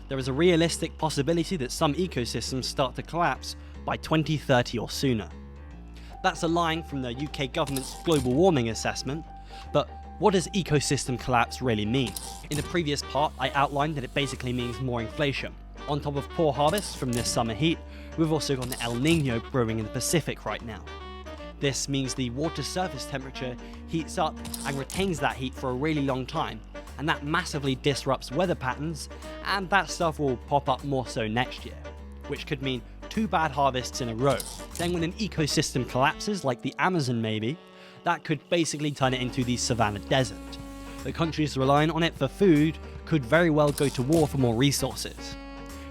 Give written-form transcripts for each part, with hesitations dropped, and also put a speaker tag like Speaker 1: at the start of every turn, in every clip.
Speaker 1: there is a realistic possibility that some ecosystems start to collapse by 2030 or sooner. That's a line from the UK government's global warming assessment, but what does ecosystem collapse really mean? In the previous part, I outlined that it basically means more inflation. On top of poor harvests from this summer heat, we've also got an El Nino brewing in the Pacific right now. This means the water surface temperature heats up and retains that heat for a really long time, and that massively disrupts weather patterns, and that stuff will pop up more so next year, which could mean 2 bad harvests in a row. Then when an ecosystem collapses, like the Amazon maybe, that could basically turn it into the Savannah Desert. The countries relying on it for food could very well go to war for more resources.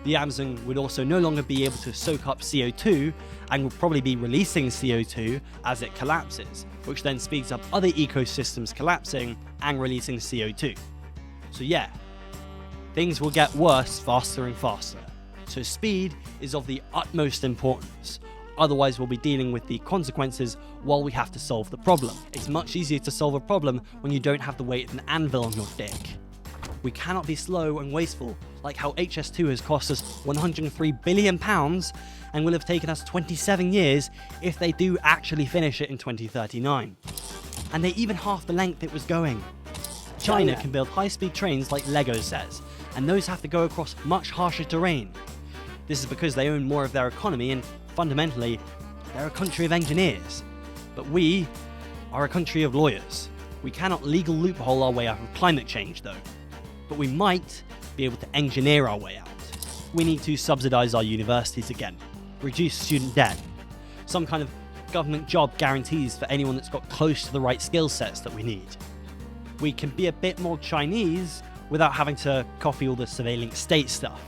Speaker 1: The Amazon would also no longer be able to soak up CO2 and will probably be releasing CO2 as it collapses, which then speeds up other ecosystems collapsing and releasing CO2. So yeah, things will get worse faster and faster. So speed is of the utmost importance. Otherwise we'll be dealing with the consequences while we have to solve the problem. It's much easier to solve a problem when you don't have the weight of an anvil on your dick. We cannot be slow and wasteful, like how HS2 has cost us £103 billion and will have taken us 27 years if they do actually finish it in 2039. And they're even half the length it was going. China can build high-speed trains like Lego says, and those have to go across much harsher terrain. This is because they own more of their economy and fundamentally, they're a country of engineers. But we are a country of lawyers. We cannot legal loophole our way out of climate change though. But we might be able to engineer our way out. We need to subsidise our universities again, reduce student debt, some kind of government job guarantees for anyone that's got close to the right skill sets that we need. We can be a bit more Chinese without having to copy all the surveilling state stuff.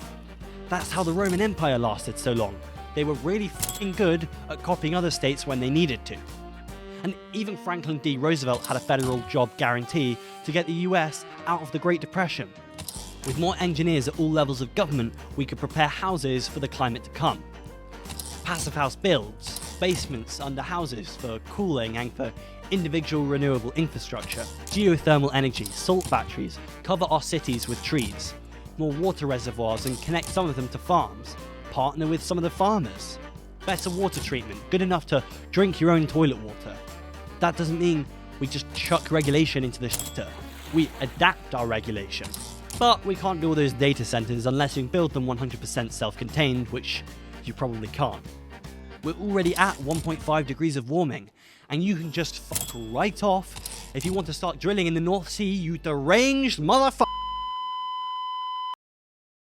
Speaker 1: That's how the Roman Empire lasted so long. They were really f***ing good at copying other states when they needed to. And even Franklin D. Roosevelt had a federal job guarantee to get the US out of the Great Depression. With more engineers at all levels of government, we could prepare houses for the climate to come. Passive house builds, basements under houses for cooling and for individual renewable infrastructure, geothermal energy, salt batteries, cover our cities with trees, more water reservoirs and connect some of them to farms, partner with some of the farmers. Better water treatment, good enough to drink your own toilet water. That doesn't mean we just chuck regulation into the shitter. We adapt our regulation. But we can't do all those data centers unless you build them 100% self-contained, which you probably can't. We're already at 1.5 degrees of warming, and you can just fuck right off if you want to start drilling in the North Sea, you deranged motherfucker.